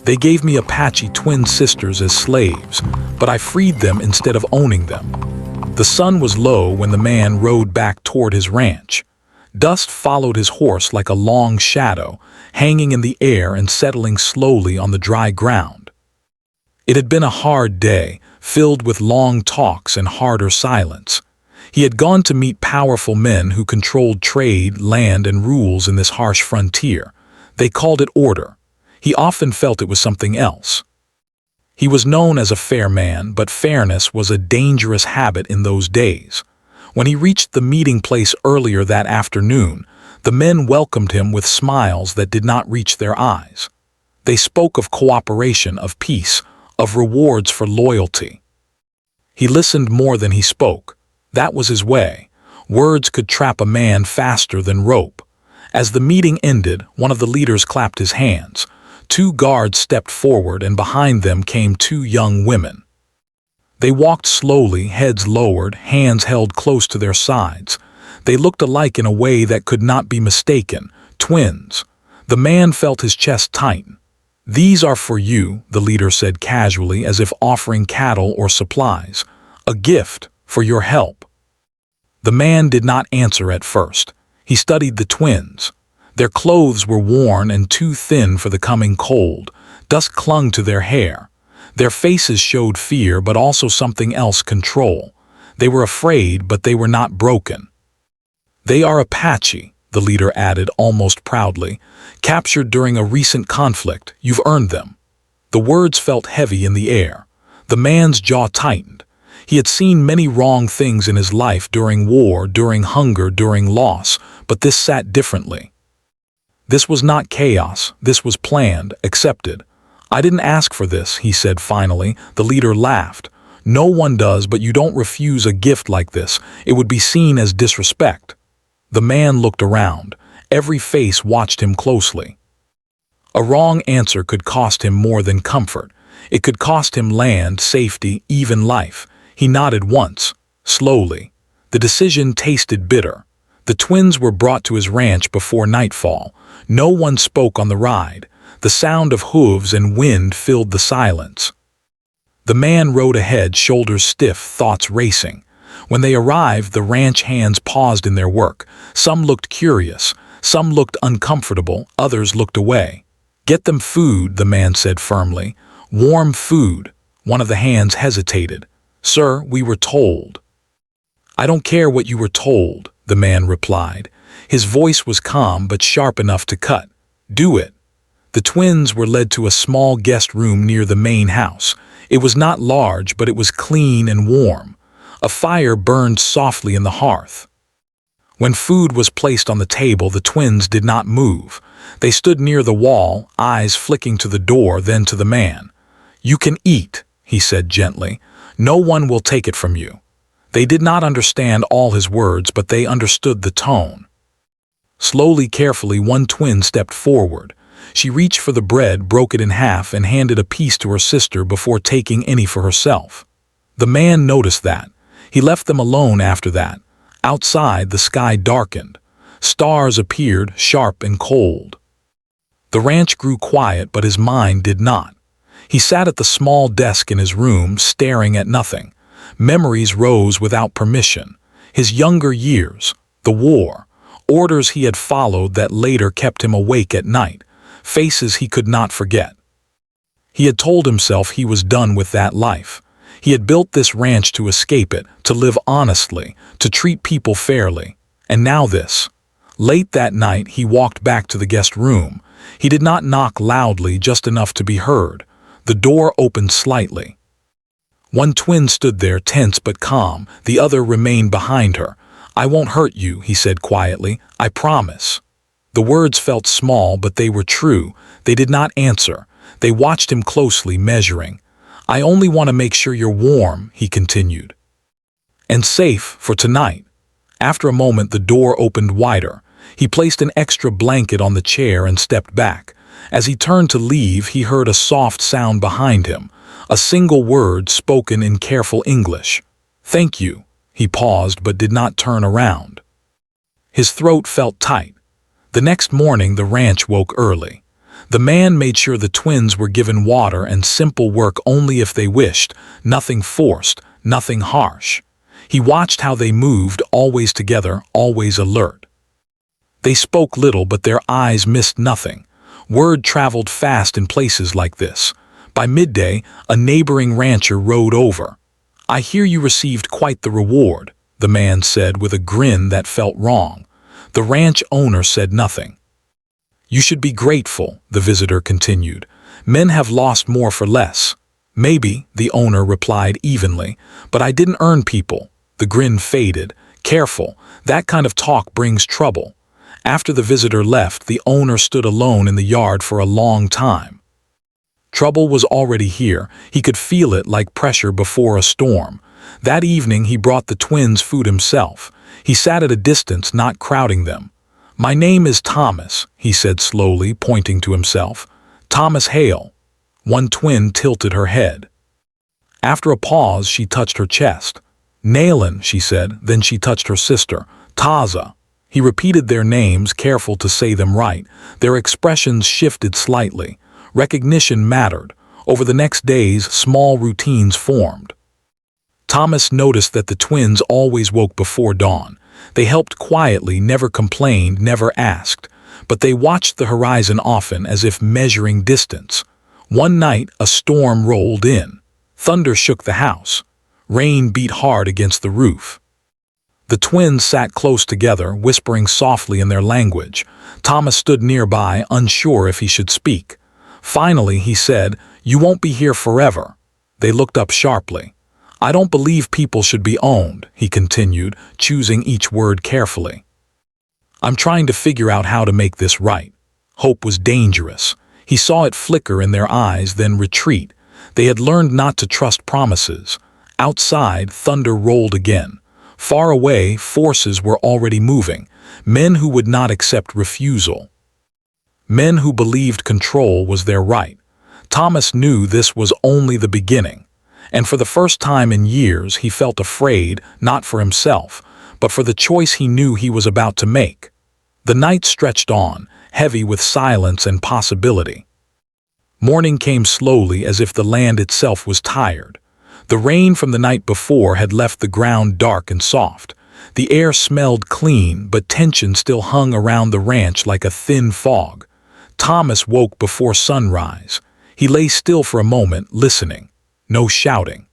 They gave me Apache twin sisters as slaves, but I freed them instead of owning them. The sun was low when the man rode back toward his ranch. Dust followed his horse like a long shadow, hanging in the air and settling slowly on the dry ground. It had been a hard day, filled with long talks and harder silence. He had gone to meet powerful men who controlled trade, land, and rules in this harsh frontier. They called it order. He often felt it was something else. He was known as a fair man, but fairness was a dangerous habit in those days. When he reached the meeting place earlier that afternoon, the men welcomed him with smiles that did not reach their eyes. They spoke of cooperation, of peace, of rewards for loyalty. He listened more than he spoke. That was his way. Words could trap a man faster than rope. As the meeting ended, one of the leaders clapped his hands. 2 guards stepped forward, and behind them came 2 young women. They walked slowly, heads lowered, hands held close to their sides. They looked alike in a way that could not be mistaken. Twins. The man felt his chest tighten. "These are for you," the leader said casually, as if offering cattle or supplies. "A gift for your help." The man did not answer at first. He studied the twins. Their clothes were worn and too thin for the coming cold. Dust clung to their hair. Their faces showed fear, but also something else, control. They were afraid, but they were not broken. "They are Apache," the leader added almost proudly. "Captured during a recent conflict. You've earned them." The words felt heavy in the air. The man's jaw tightened. He had seen many wrong things in his life, during war, during hunger, during loss, but this sat differently. This was not chaos. This was planned, accepted. "I didn't ask for this," he said finally. The leader laughed. "No one does, but you don't refuse a gift like this. It would be seen as disrespect." The man looked around. Every face watched him closely. A wrong answer could cost him more than comfort. It could cost him land, safety, even life. He nodded once, slowly. The decision tasted bitter. The twins were brought to his ranch before nightfall. No one spoke on the ride. The sound of hooves and wind filled the silence. The man rode ahead, shoulders stiff, thoughts racing. When they arrived, the ranch hands paused in their work. Some looked curious, some looked uncomfortable, others looked away. "Get them food," the man said firmly. "Warm food." One of the hands hesitated. "Sir, we were told." "I don't care what you were told," the man replied. His voice was calm but sharp enough to cut. "Do it." The twins were led to a small guest room near the main house. It was not large, but it was clean and warm. A fire burned softly in the hearth. When food was placed on the table, the twins did not move. They stood near the wall, eyes flicking to the door, then to the man. "You can eat," he said gently. "No one will take it from you." They did not understand all his words, but they understood the tone. Slowly, carefully, one twin stepped forward. She reached for the bread, broke it in half, and handed a piece to her sister before taking any for herself. The man noticed that. He left them alone after that. Outside, the sky darkened. Stars appeared, sharp and cold. The ranch grew quiet, but his mind did not. He sat at the small desk in his room, staring at nothing. Memories rose without permission. His younger years, the war, orders he had followed that later kept him awake at night, faces he could not forget. He had told himself he was done with that life. He had built this ranch to escape it, to live honestly, to treat people fairly. And now this. Late that night, he walked back to the guest room. He did not knock loudly, just enough to be heard. The door opened slightly. One twin stood there, tense but calm. The other remained behind her. "I won't hurt you," he said quietly. "I promise." The words felt small, but they were true. They did not answer. They watched him closely, measuring. "I only want to make sure you're warm," he continued. "And safe for tonight." After a moment, the door opened wider. He placed an extra blanket on the chair and stepped back. As he turned to leave, he heard a soft sound behind him, a single word spoken in careful English. "Thank you." He paused but did not turn around. His throat felt tight. The next morning, the ranch woke early. The man made sure the twins were given water and simple work only if they wished, nothing forced, nothing harsh. He watched how they moved, always together, always alert. They spoke little, but their eyes missed nothing. Word traveled fast in places like this. By midday, a neighboring rancher rode over. "I hear you received quite the reward," the man said with a grin that felt wrong. The ranch owner said nothing. "You should be grateful," the visitor continued. "Men have lost more for less." "Maybe," the owner replied evenly, "but I didn't earn people." The grin faded. "Careful, that kind of talk brings trouble." After the visitor left, the owner stood alone in the yard for a long time. Trouble was already here. He could feel it like pressure before a storm. That evening he brought the twins food himself. He sat at a distance, not crowding them. "My name is Thomas," he said slowly, pointing to himself. "Thomas Hale." One twin tilted her head. After a pause, she touched her chest. "Nailin," she said, then she touched her sister. "Taza." He repeated their names, careful to say them right. Their expressions shifted slightly. Recognition mattered. Over the next days, small routines formed. Thomas noticed that the twins always woke before dawn. They helped quietly, never complained, never asked. But they watched the horizon often, as if measuring distance. One night, a storm rolled in. Thunder shook the house. Rain beat hard against the roof. The twins sat close together, whispering softly in their language. Thomas stood nearby, unsure if he should speak. Finally, he said, "You won't be here forever." They looked up sharply. "I don't believe people should be owned," he continued, choosing each word carefully. "I'm trying to figure out how to make this right." Hope was dangerous. He saw it flicker in their eyes, then retreat. They had learned not to trust promises. Outside, thunder rolled again. Far away, forces were already moving. Men who would not accept refusal. Men who believed control was their right. Thomas knew this was only the beginning. And for the first time in years, he felt afraid, not for himself, but for the choice he knew he was about to make. The night stretched on, heavy with silence and possibility. Morning came slowly, as if the land itself was tired. The rain from the night before had left the ground dark and soft. The air smelled clean, but tension still hung around the ranch like a thin fog. Thomas woke before sunrise. He lay still for a moment, listening. No shouting.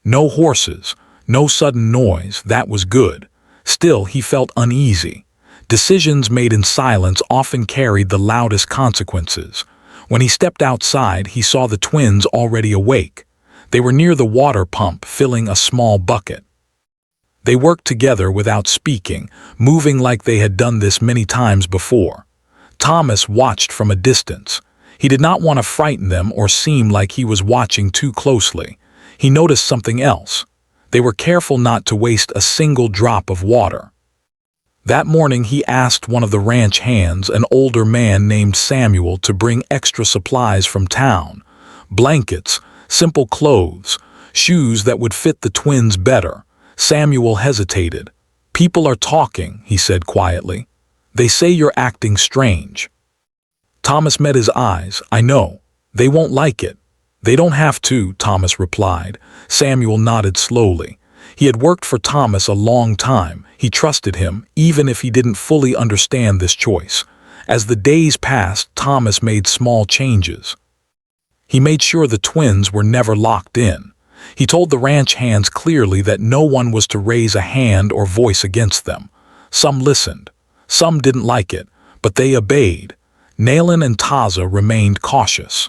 No horses. No sudden noise. That was good. Still, he felt uneasy. Decisions made in silence often carried the loudest consequences. When he stepped outside, he saw the twins already awake. They were near the water pump, filling a small bucket. They worked together without speaking, moving like they had done this many times before. Thomas watched from a distance. He did not want to frighten them or seem like he was watching too closely. He noticed something else. They were careful not to waste a single drop of water. That morning he asked one of the ranch hands, an older man named Samuel, to bring extra supplies from town. Blankets, simple clothes, shoes that would fit the twins better. Samuel hesitated. "People are talking," he said quietly. "They say you're acting strange." Thomas met his eyes. "I know. They won't like it." "They don't have to," Thomas replied. Samuel nodded slowly. He had worked for Thomas a long time. He trusted him, even if he didn't fully understand this choice. As the days passed, Thomas made small changes. He made sure the twins were never locked in. He told the ranch hands clearly that no one was to raise a hand or voice against them. Some listened. Some didn't like it, but they obeyed. Nailin and Taza remained cautious.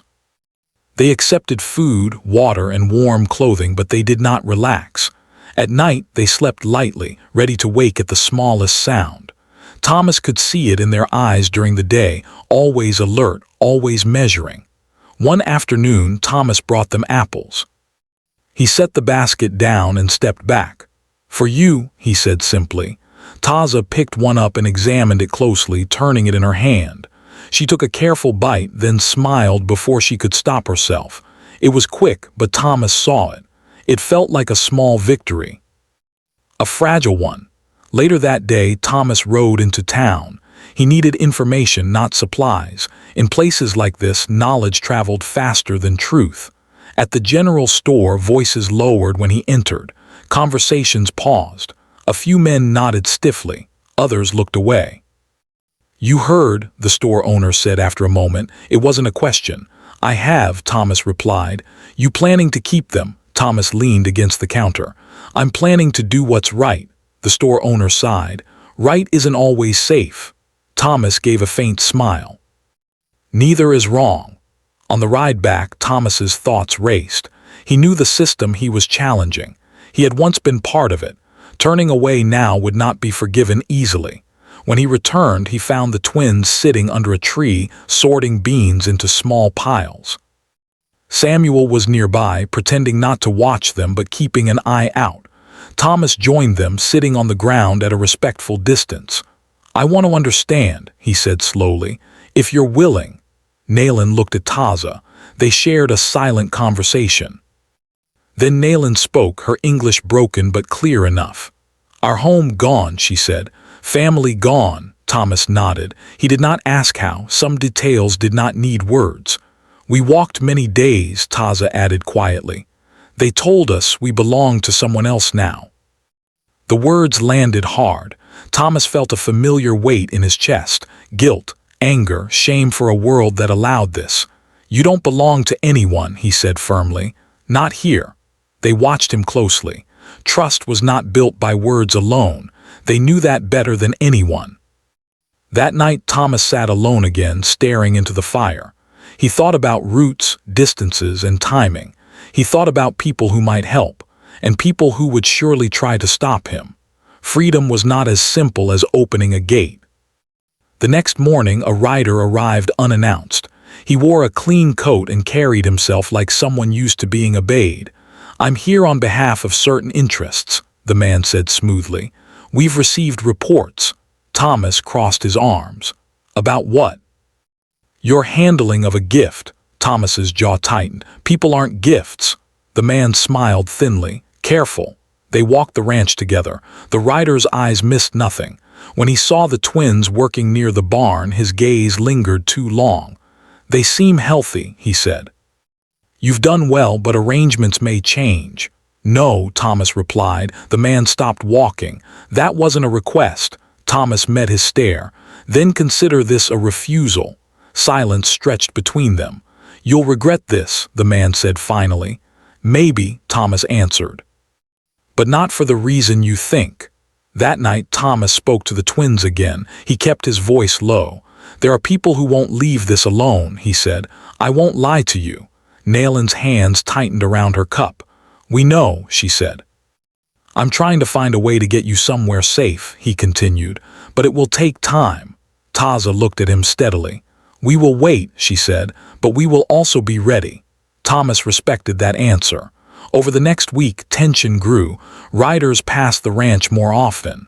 They accepted food, water, and warm clothing, but they did not relax. At night, they slept lightly, ready to wake at the smallest sound. Thomas could see it in their eyes during the day, always alert, always measuring. One afternoon, Thomas brought them apples. He set the basket down and stepped back. "For you," he said simply. Taza picked one up and examined it closely, turning it in her hand. She took a careful bite, then smiled before she could stop herself. It was quick, but Thomas saw it. It felt like a small victory. A fragile one. Later that day, Thomas rode into town. He needed information, not supplies. In places like this, knowledge traveled faster than truth. At the general store, voices lowered when he entered. Conversations paused. A few men nodded stiffly. Others looked away. "You heard," the store owner said after a moment. It wasn't a question. "I have," Thomas replied. "You planning to keep them?" Thomas leaned against the counter. "I'm planning to do what's right," the store owner sighed. "Right isn't always safe." Thomas gave a faint smile. "Neither is wrong." On the ride back, Thomas's thoughts raced. He knew the system he was challenging. He had once been part of it. Turning away now would not be forgiven easily. When he returned, he found the twins sitting under a tree, sorting beans into small piles. Samuel was nearby, pretending not to watch them but keeping an eye out. Thomas joined them, sitting on the ground at a respectful distance. "I want to understand," he said slowly, "if you're willing." Nayland looked at Taza. They shared a silent conversation. Then Nayland spoke, her English broken but clear enough. "Our home gone," she said. "Family gone." Thomas nodded. He did not ask how. Some details did not need words. "We walked many days," Taza added quietly. "They told us we belonged to someone else now." The words landed hard. Thomas felt a familiar weight in his chest. Guilt, anger, shame for a world that allowed this. "You don't belong to anyone," he said firmly. "Not here." They watched him closely. Trust was not built by words alone. They knew that better than anyone. That night Thomas sat alone again, staring into the fire. He thought about routes, distances, and timing. He thought about people who might help, and people who would surely try to stop him. Freedom was not as simple as opening a gate. The next morning a rider arrived unannounced. He wore a clean coat and carried himself like someone used to being obeyed. "I'm here on behalf of certain interests," the man said smoothly. "We've received reports." Thomas crossed his arms. "About what?" "Your handling of a gift." Thomas's jaw tightened. "People aren't gifts." The man smiled thinly. "Careful." They walked the ranch together. The rider's eyes missed nothing. When he saw the twins working near the barn, his gaze lingered too long. "They seem healthy," he said. "You've done well, but arrangements may change." "No," Thomas replied. The man stopped walking. "That wasn't a request." Thomas met his stare. "Then consider this a refusal." Silence stretched between them. "You'll regret this," the man said finally. "Maybe," Thomas answered. "But not for the reason you think." That night Thomas spoke to the twins again. He kept his voice low. "There are people who won't leave this alone," he said. "I won't lie to you." Nayland's hands tightened around her cup. "We know," she said. "I'm trying to find a way to get you somewhere safe," he continued, "but it will take time." Taza looked at him steadily. "We will wait," she said, "but we will also be ready." Thomas respected that answer. Over the next week, tension grew. Riders passed the ranch more often.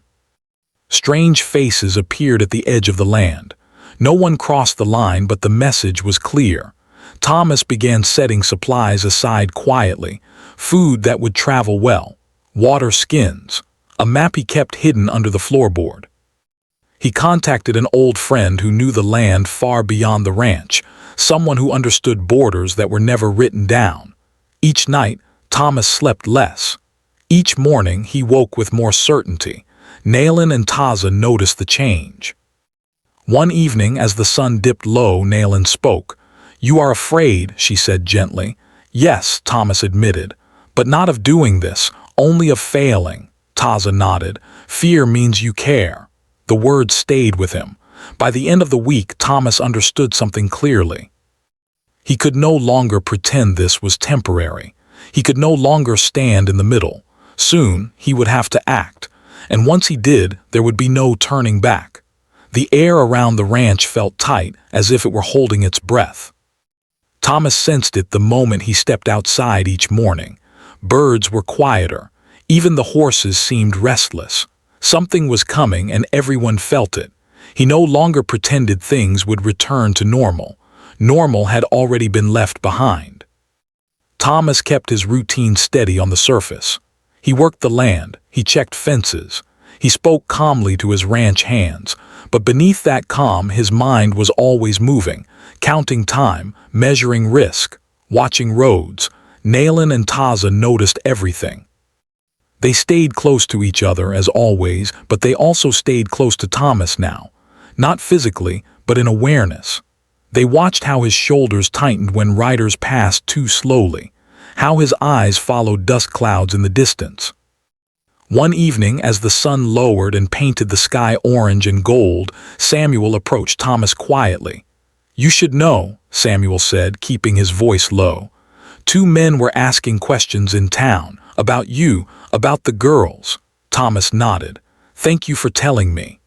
Strange faces appeared at the edge of the land. No one crossed the line, but the message was clear. Thomas began setting supplies aside quietly. Food that would travel well. Water skins. A map he kept hidden under the floorboard. He contacted an old friend who knew the land far beyond the ranch, someone who understood borders that were never written down. Each night, Thomas slept less. Each morning, he woke with more certainty. Nayland and Taza noticed the change. One evening, as the sun dipped low, Nayland spoke. "You are afraid," she said gently. "Yes," Thomas admitted, "but not of doing this, only of failing." Taza nodded. "Fear means you care." The words stayed with him. By the end of the week, Thomas understood something clearly. He could no longer pretend this was temporary. He could no longer stand in the middle. Soon, he would have to act. And once he did, there would be no turning back. The air around the ranch felt tight, as if it were holding its breath. Thomas sensed it the moment he stepped outside each morning. Birds were quieter. Even the horses seemed restless. Something was coming, and everyone felt it. He no longer pretended things would return to normal. Normal had already been left behind. Thomas kept his routine steady on the surface. He worked the land, he checked fences, He spoke calmly to his ranch hands, but beneath that calm his mind was always moving, counting time, measuring risk, watching roads. Nayland and Taza noticed everything. They stayed close to each other as always, but they also stayed close to Thomas now. Not physically, but in awareness. They watched how his shoulders tightened when riders passed too slowly, how his eyes followed dust clouds in the distance. One evening, as the sun lowered and painted the sky orange and gold, Samuel approached Thomas quietly. "You should know," Samuel said, keeping his voice low. "Two men were asking questions in town, about you, about the girls." Thomas nodded. "Thank you for telling me."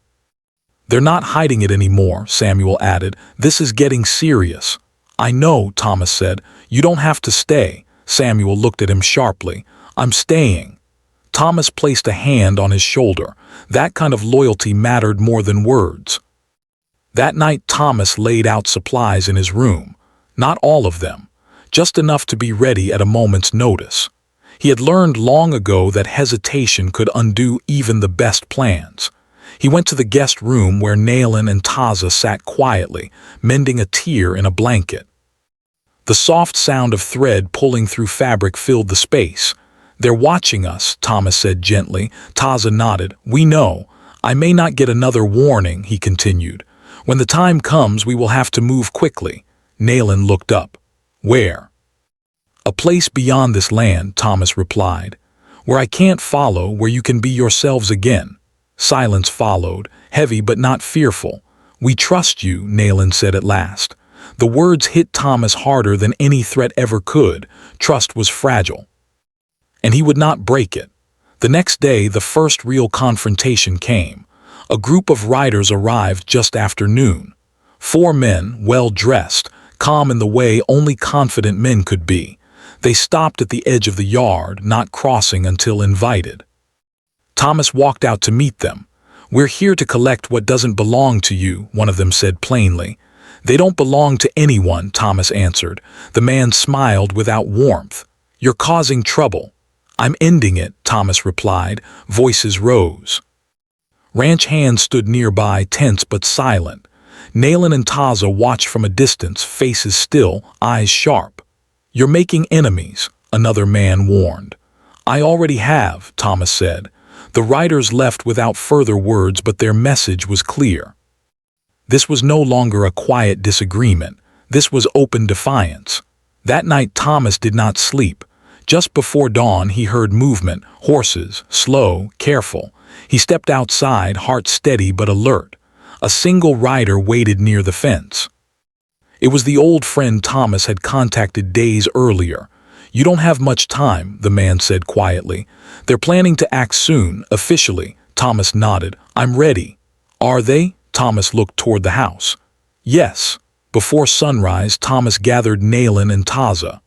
"They're not hiding it anymore," Samuel added. "This is getting serious." "I know," Thomas said. "You don't have to stay." Samuel looked at him sharply. "I'm staying." Thomas placed a hand on his shoulder. That kind of loyalty mattered more than words. That night Thomas laid out supplies in his room. Not all of them, just enough to be ready at a moment's notice. He had learned long ago that hesitation could undo even the best plans. He went to the guest room where Nayland and Taza sat quietly, mending a tear in a blanket. The soft sound of thread pulling through fabric filled the space. "They're watching us," Thomas said gently. Taza nodded. "We know. I may not get another warning," he continued. "When the time comes, we will have to move quickly." Nayland looked up. "Where?" "A place beyond this land," Thomas replied. "Where I can't follow, where you can be yourselves again." Silence followed, heavy but not fearful. "We trust you," Nayland said at last. The words hit Thomas harder than any threat ever could. Trust was fragile, and he would not break it. The next day, the first real confrontation came. A group of riders arrived just after noon. 4 men, well-dressed, calm in the way only confident men could be. They stopped at the edge of the yard, not crossing until invited. Thomas walked out to meet them. "We're here to collect what doesn't belong to you," one of them said plainly. "They don't belong to anyone," Thomas answered. The man smiled without warmth. "You're causing trouble." "I'm ending it," Thomas replied. Voices rose. Ranch hands stood nearby, tense but silent. Nayland and Taza watched from a distance, faces still, eyes sharp. "You're making enemies," another man warned. "I already have," Thomas said. The riders left without further words, but their message was clear. This was no longer a quiet disagreement. This was open defiance. That night Thomas did not sleep. Just before dawn he heard movement, horses, slow, careful. He stepped outside, heart steady but alert. A single rider waited near the fence. It was the old friend Thomas had contacted days earlier. "You don't have much time," the man said quietly. "They're planning to act soon, officially." Thomas nodded. "I'm ready." "Are they?" Thomas looked toward the house. "Yes." Before sunrise, Thomas gathered Nayland and Taza.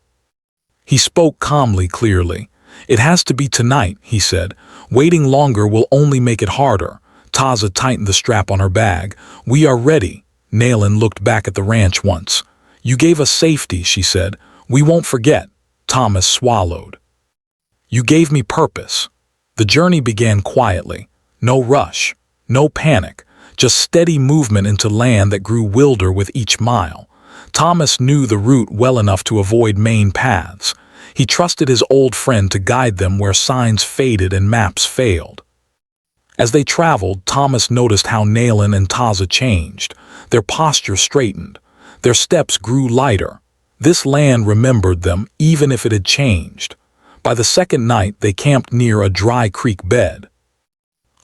He spoke calmly, clearly. "It has to be tonight," he said. "Waiting longer will only make it harder." Taza tightened the strap on her bag. "We are ready." Nayland looked back at the ranch once. "You gave us safety," she said. "We won't forget." Thomas swallowed. "You gave me purpose." The journey began quietly. No rush, no panic, just steady movement into land that grew wilder with each mile. Thomas knew the route well enough to avoid main paths. He trusted his old friend to guide them where signs faded and maps failed. As they traveled, Thomas noticed how Nayland and Taza changed. Their posture straightened. Their steps grew lighter. This land remembered them, even if it had changed. By the second night, they camped near a dry creek bed.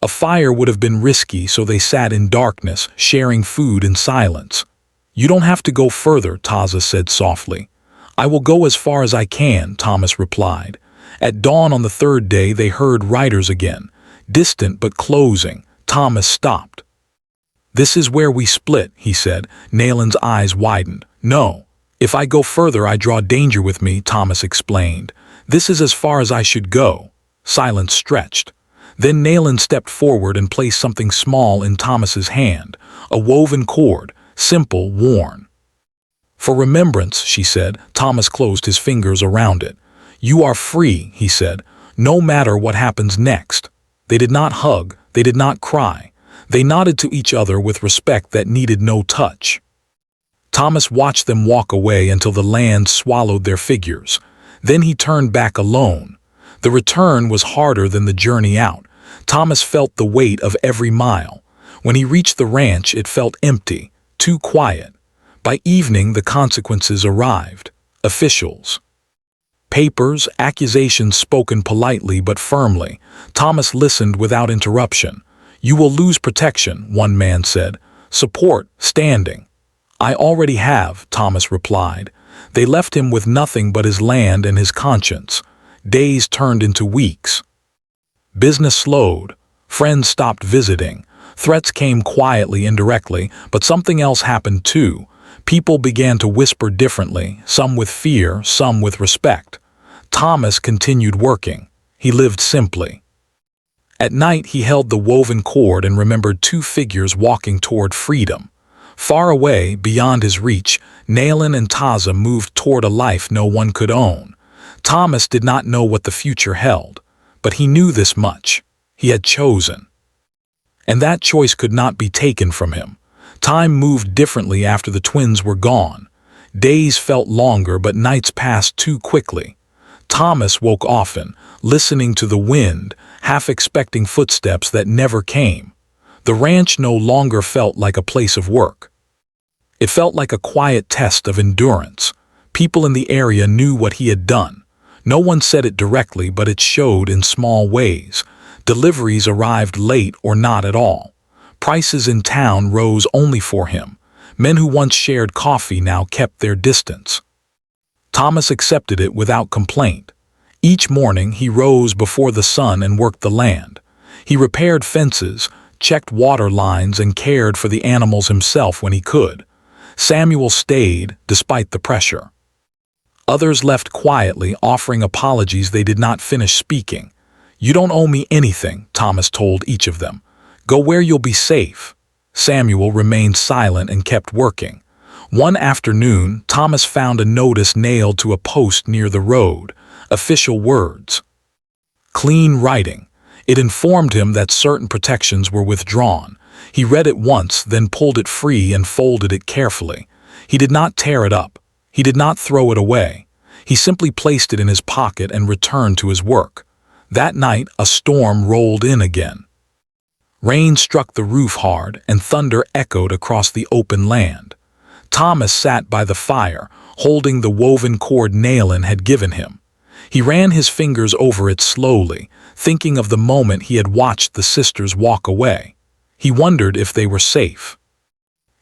A fire would have been risky, so they sat in darkness, sharing food in silence. "You don't have to go further," Taza said softly. "I will go as far as I can," Thomas replied. At dawn on the third day, they heard riders again, distant but closing. Thomas stopped. "This is where we split," he said. Nayland's eyes widened. "No. If I go further, I draw danger with me," Thomas explained. "This is as far as I should go." Silence stretched. Then Nayland stepped forward and placed something small in Thomas's hand, a woven cord, simple, worn. "For remembrance," she said. Thomas closed his fingers around it. "You are free," he said, "no matter what happens next." They did not hug. They did not cry. They nodded to each other with respect that needed no touch. Thomas watched them walk away until the land swallowed their figures. Then he turned back alone. The return was harder than the journey out. Thomas felt the weight of every mile. When he reached the ranch, it felt empty, too quiet. By evening, the consequences arrived. Officials. Papers, accusations spoken politely but firmly. Thomas listened without interruption. "You will lose protection," one man said. "Support, standing." "I already have," Thomas replied. They left him with nothing but his land and his conscience. Days turned into weeks. Business slowed. Friends stopped visiting. Threats came quietly, indirectly, but something else happened too. People began to whisper differently, some with fear, some with respect. Thomas continued working. He lived simply. At night he held the woven cord and remembered two figures walking toward freedom. Far away, beyond his reach, Nayland and Taza moved toward a life no one could own. Thomas did not know what the future held, but he knew this much. He had chosen. And that choice could not be taken from him. Time moved differently after the twins were gone. Days felt longer, but nights passed too quickly. Thomas woke often, listening to the wind, half expecting footsteps that never came. The ranch no longer felt like a place of work. It felt like a quiet test of endurance. People in the area knew what he had done. No one said it directly, but it showed in small ways. Deliveries arrived late or not at all. Prices in town rose only for him. Men who once shared coffee now kept their distance. Thomas accepted it without complaint. Each morning he rose before the sun and worked the land. He repaired fences, checked water lines, and cared for the animals himself when he could. Samuel stayed, despite the pressure. Others left quietly, offering apologies they did not finish speaking. "You don't owe me anything," Thomas told each of them. "Go where you'll be safe." Samuel remained silent and kept working. One afternoon, Thomas found a notice nailed to a post near the road. Official words. Clean writing. It informed him that certain protections were withdrawn. He read it once, then pulled it free and folded it carefully. He did not tear it up. He did not throw it away. He simply placed it in his pocket and returned to his work. That night, a storm rolled in again. Rain struck the roof hard, and thunder echoed across the open land. Thomas sat by the fire, holding the woven cord Nayland had given him. He ran his fingers over it slowly, thinking of the moment he had watched the sisters walk away. He wondered if they were safe.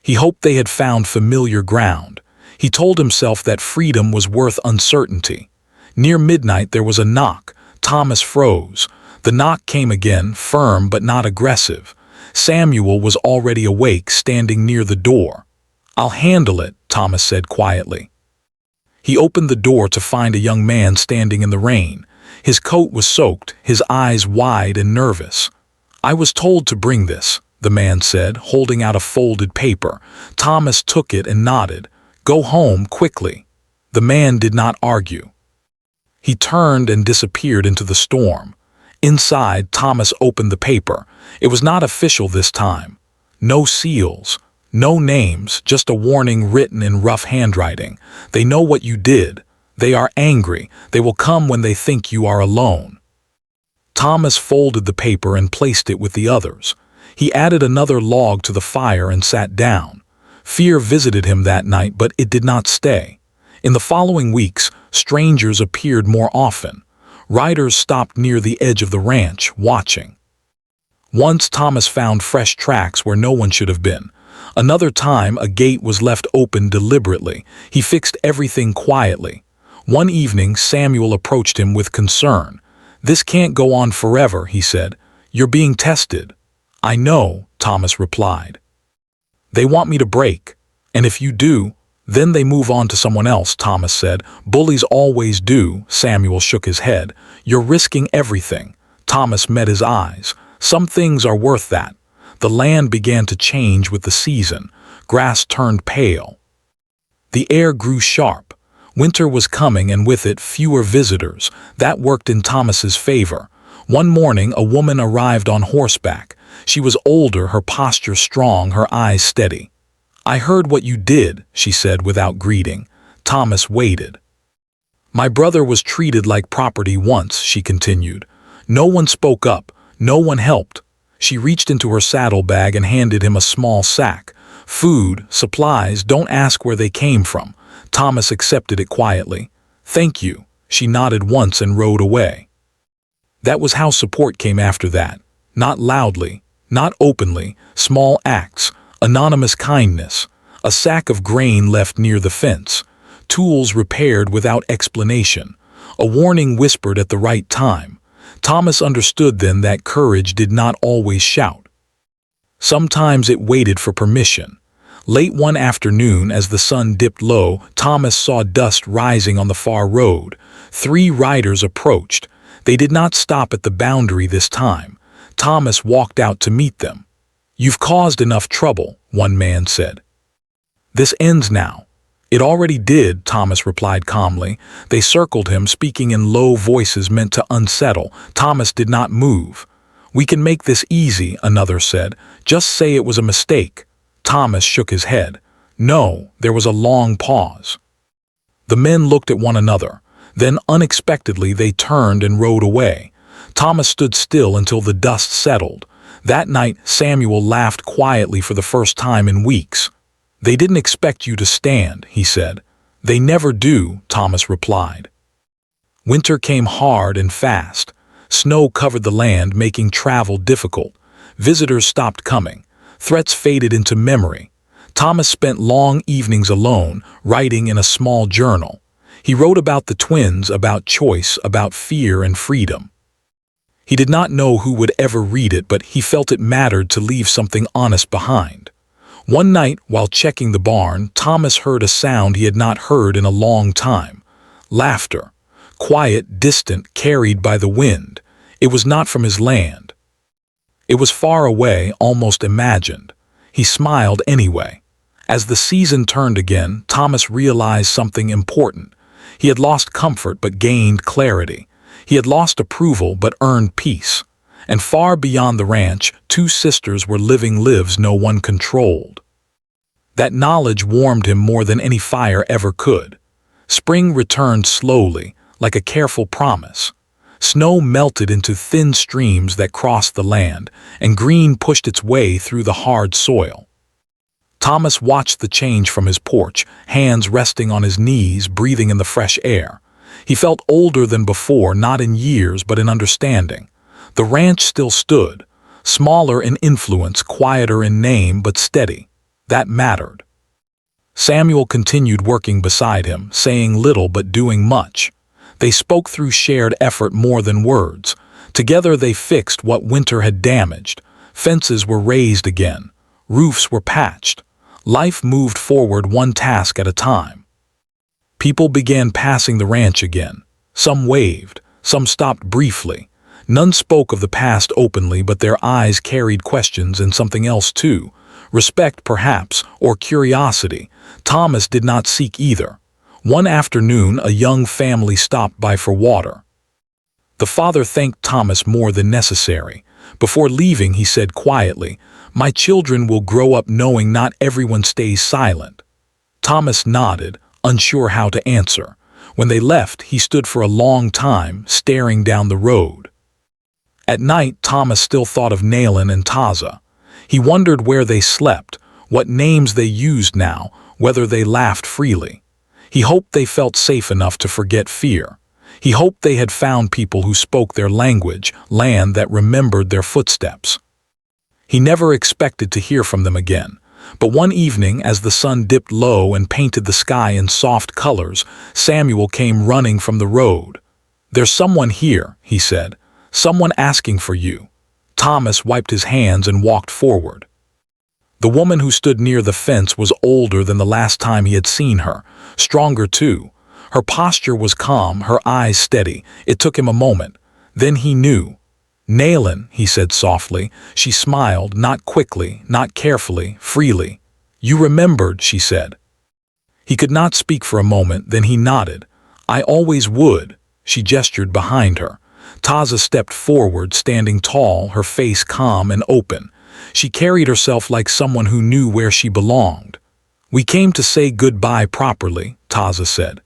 He hoped they had found familiar ground. He told himself that freedom was worth uncertainty. Near midnight there was a knock. Thomas froze. The knock came again, firm but not aggressive. Samuel was already awake, standing near the door. "I'll handle it," Thomas said quietly. He opened the door to find a young man standing in the rain. His coat was soaked, his eyes wide and nervous. "I was told to bring this," the man said, holding out a folded paper. Thomas took it and nodded. "Go home, quickly." The man did not argue. He turned and disappeared into the storm. Inside, Thomas opened the paper. It was not official this time. No seals, no names, just a warning written in rough handwriting. "They know what you did. They are angry. They will come when they think you are alone." Thomas folded the paper and placed it with the others. He added another log to the fire and sat down. Fear visited him that night, but it did not stay. In the following weeks, strangers appeared more often. Riders stopped near the edge of the ranch, watching. Once Thomas found fresh tracks where no one should have been. Another time, a gate was left open deliberately. He fixed everything quietly. One evening, Samuel approached him with concern. "This can't go on forever," he said. "You're being tested." "I know," Thomas replied. "They want me to break. And if you do, then they move on to someone else," Thomas said. "Bullies always do." Samuel shook his head. "You're risking everything." Thomas met his eyes. "Some things are worth that." The land began to change with the season. Grass turned pale. The air grew sharp. Winter was coming, and with it fewer visitors. That worked in Thomas's favor. One morning a woman arrived on horseback. She was older, her posture strong, her eyes steady. "I heard what you did," she said without greeting. Thomas waited. "My brother was treated like property once," she continued. "No one spoke up, no one helped." She reached into her saddlebag and handed him a small sack. "Food, supplies, don't ask where they came from." Thomas accepted it quietly. "Thank you." She nodded once and rode away. That was how support came after that. Not loudly, not openly, small acts, anonymous kindness, a sack of grain left near the fence, tools repaired without explanation, a warning whispered at the right time. Thomas understood then that courage did not always shout. Sometimes it waited for permission. Late one afternoon, as the sun dipped low, Thomas saw dust rising on the far road. 3 riders approached. They did not stop at the boundary this time. Thomas walked out to meet them. "You've caused enough trouble," one man said. "This ends now." "It already did," Thomas replied calmly. They circled him, speaking in low voices meant to unsettle. Thomas did not move. "We can make this easy," another said. "Just say it was a mistake." Thomas shook his head. "No." There was a long pause. The men looked at one another. Then, unexpectedly, they turned and rode away. Thomas stood still until the dust settled. That night, Samuel laughed quietly for the first time in weeks. "They didn't expect you to stand," he said. "They never do," Thomas replied. Winter came hard and fast. Snow covered the land, making travel difficult. Visitors stopped coming. Threats faded into memory. Thomas spent long evenings alone, writing in a small journal. He wrote about the twins, about choice, about fear and freedom. He did not know who would ever read it, but he felt it mattered to leave something honest behind. One night, while checking the barn, Thomas heard a sound he had not heard in a long time. Laughter. Quiet, distant, carried by the wind. It was not from his land. It was far away, almost imagined. He smiled anyway. As the season turned again, Thomas realized something important. He had lost comfort but gained clarity. He had lost approval but earned peace. And far beyond the ranch, 2 sisters were living lives no one controlled. That knowledge warmed him more than any fire ever could. Spring returned slowly, like a careful promise. Snow melted into thin streams that crossed the land, and green pushed its way through the hard soil. Thomas watched the change from his porch, hands resting on his knees, breathing in the fresh air. He felt older than before, not in years but in understanding. The ranch still stood, smaller in influence, quieter in name, but steady. That mattered. Samuel continued working beside him, saying little but doing much. They spoke through shared effort more than words. Together they fixed what winter had damaged. Fences were raised again. Roofs were patched. Life moved forward one task at a time. People began passing the ranch again. Some waved, some stopped briefly. None spoke of the past openly, but their eyes carried questions and something else too. Respect, perhaps, or curiosity. Thomas did not seek either. One afternoon, a young family stopped by for water. The father thanked Thomas more than necessary. Before leaving, he said quietly, "My children will grow up knowing not everyone stays silent." Thomas nodded, unsure how to answer. When they left, he stood for a long time, staring down the road. At night, Thomas still thought of Nayland and Taza. He wondered where they slept, what names they used now, whether they laughed freely. He hoped they felt safe enough to forget fear. He hoped they had found people who spoke their language, land that remembered their footsteps. He never expected to hear from them again. But one evening, as the sun dipped low and painted the sky in soft colors, Samuel came running from the road. "There's someone here," he said. "Someone asking for you." Thomas wiped his hands and walked forward. The woman who stood near the fence was older than the last time he had seen her, stronger too. Her posture was calm, her eyes steady. It took him a moment. Then he knew. "Nayland," he said softly. She smiled, not quickly, not carefully, freely. "You remembered," she said. He could not speak for a moment, then he nodded. "I always would." She gestured behind her. Taza stepped forward, standing tall, her face calm and open. She carried herself like someone who knew where she belonged. "We came to say goodbye properly," Taza said.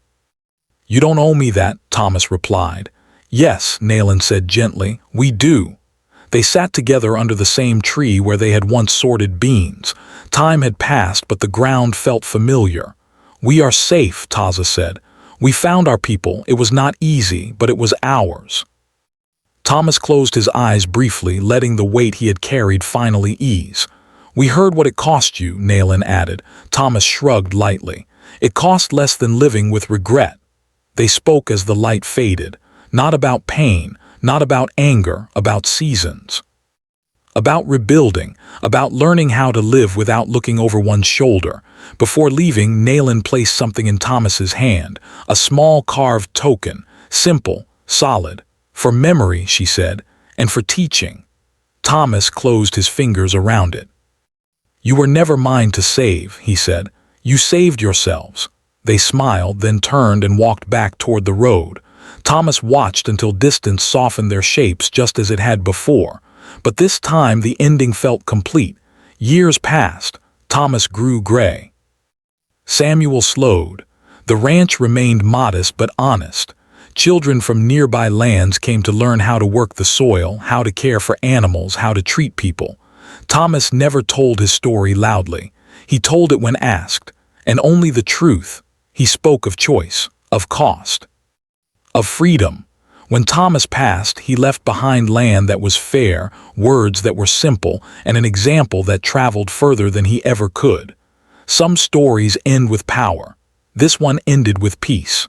"You don't owe me that," Thomas replied. "Yes," Nayland said gently, "we do." They sat together under the same tree where they had once sorted beans. Time had passed, but the ground felt familiar. "We are safe," Taza said. "We found our people. It was not easy, but it was ours." Thomas closed his eyes briefly, letting the weight he had carried finally ease. "We heard what it cost you," Nayland added. Thomas shrugged lightly. "It cost less than living with regret." They spoke as the light faded. Not about pain, not about anger, about seasons. About rebuilding, about learning how to live without looking over one's shoulder. Before leaving, Nayland placed something in Thomas's hand, a small carved token, simple, solid. "For memory," she said, "and for teaching." Thomas closed his fingers around it. "You were never mine to save," he said. "You saved yourselves." They smiled, then turned and walked back toward the road. Thomas watched until distance softened their shapes just as it had before. But this time the ending felt complete. Years passed. Thomas grew gray. Samuel slowed. The ranch remained modest but honest. Children from nearby lands came to learn how to work the soil, how to care for animals, how to treat people. Thomas never told his story loudly. He told it when asked, and only the truth. He spoke of choice, of cost, of freedom. When Thomas passed, he left behind land that was fair, words that were simple, and an example that traveled further than he ever could. Some stories end with power. This one ended with peace.